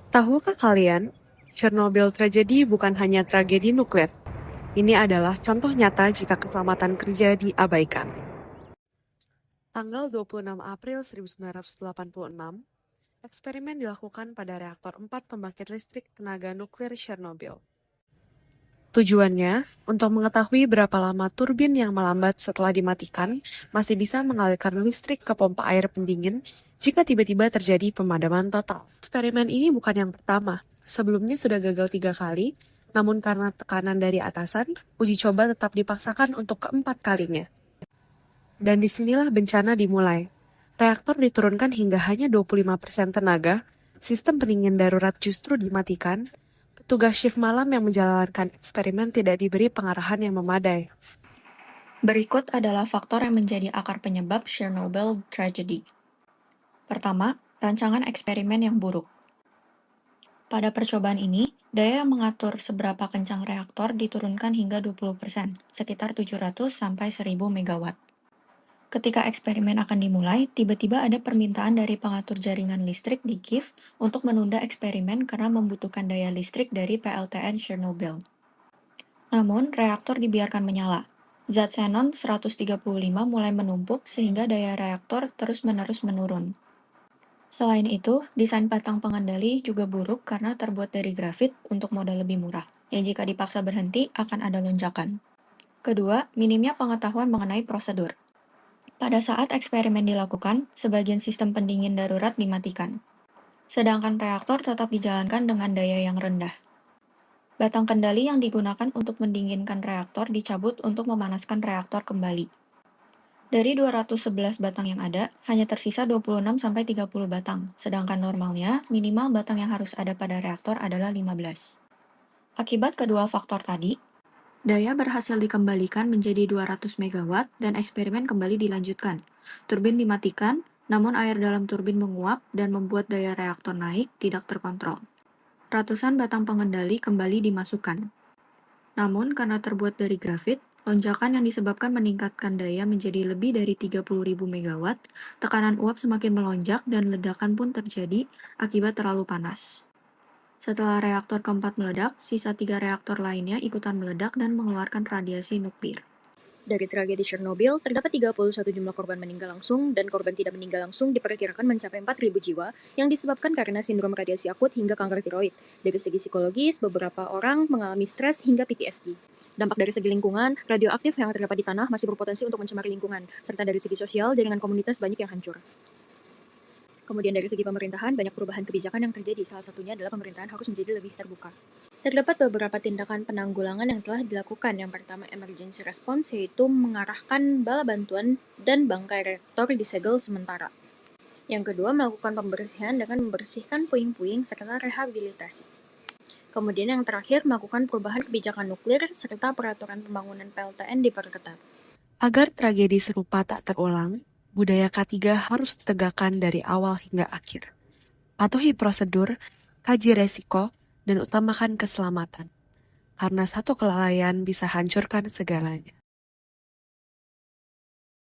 Tahukah kalian, Chernobyl tragedi bukan hanya tragedi nuklir. Ini adalah contoh nyata jika keselamatan kerja diabaikan. Tanggal 26 April 1986, eksperimen dilakukan pada reaktor 4 pembangkit listrik tenaga nuklir Chernobyl. Tujuannya untuk mengetahui berapa lama turbin yang melambat setelah dimatikan masih bisa mengalirkan listrik ke pompa air pendingin jika tiba-tiba terjadi pemadaman total. Eksperimen ini bukan yang pertama. Sebelumnya sudah gagal 3 kali, namun karena tekanan dari atasan, uji coba tetap dipaksakan untuk keempat kalinya. Dan disinilah bencana dimulai. Reaktor diturunkan hingga hanya 25% tenaga, sistem pendingin darurat justru dimatikan, petugas shift malam yang menjalankan eksperimen tidak diberi pengarahan yang memadai. Berikut adalah faktor yang menjadi akar penyebab Chernobyl tragedy. Pertama, rancangan eksperimen yang buruk. Pada percobaan ini, daya yang mengatur seberapa kencang reaktor diturunkan hingga 20%, sekitar 700 sampai 1000 megawatt. Ketika eksperimen akan dimulai, tiba-tiba ada permintaan dari pengatur jaringan listrik di Kiev untuk menunda eksperimen karena membutuhkan daya listrik dari PLTN Chernobyl. Namun, reaktor dibiarkan menyala. Zat xenon 135 mulai menumpuk sehingga daya reaktor terus-menerus menurun. Selain itu, desain batang pengendali juga buruk karena terbuat dari grafit untuk modal lebih murah, yang jika dipaksa berhenti akan ada lonjakan. Kedua, minimnya pengetahuan mengenai prosedur. Pada saat eksperimen dilakukan, sebagian sistem pendingin darurat dimatikan, sedangkan reaktor tetap dijalankan dengan daya yang rendah. Batang kendali yang digunakan untuk mendinginkan reaktor dicabut untuk memanaskan reaktor kembali. Dari 211 batang yang ada, hanya tersisa 26-30 batang, sedangkan normalnya minimal batang yang harus ada pada reaktor adalah 15. Akibat kedua faktor tadi, daya berhasil dikembalikan menjadi 200 megawatt dan eksperimen kembali dilanjutkan. Turbin dimatikan, namun air dalam turbin menguap dan membuat daya reaktor naik tidak terkontrol. Ratusan batang pengendali kembali dimasukkan. Namun, karena terbuat dari grafit, lonjakan yang disebabkan meningkatkan daya menjadi lebih dari 30.000 megawatt, tekanan uap semakin melonjak dan ledakan pun terjadi akibat terlalu panas. Setelah reaktor keempat meledak, sisa 3 reaktor lainnya ikutan meledak dan mengeluarkan radiasi nuklir. Dari tragedi Chernobyl, terdapat 31 jumlah korban meninggal langsung dan korban tidak meninggal langsung diperkirakan mencapai 4.000 jiwa yang disebabkan karena sindrom radiasi akut hingga kanker tiroid. Dari segi psikologis, beberapa orang mengalami stres hingga PTSD. Dampak dari segi lingkungan, radioaktif yang terdapat di tanah masih berpotensi untuk mencemari lingkungan, serta dari segi sosial, jaringan komunitas banyak yang hancur. Kemudian dari segi pemerintahan, banyak perubahan kebijakan yang terjadi, salah satunya adalah pemerintahan harus menjadi lebih terbuka. Terdapat beberapa tindakan penanggulangan yang telah dilakukan. Yang pertama, emergency response, yaitu mengarahkan bala bantuan dan bangkai reaktor disegel sementara. Yang kedua, melakukan pembersihan dengan membersihkan puing-puing serta rehabilitasi. Kemudian yang terakhir, melakukan perubahan kebijakan nuklir serta peraturan pembangunan PLTN diperketat. Agar tragedi serupa tak terulang, budaya K3 harus ditegakkan dari awal hingga akhir. Patuhi prosedur, kaji resiko, dan utamakan keselamatan. Karena satu kelalaian bisa hancurkan segalanya.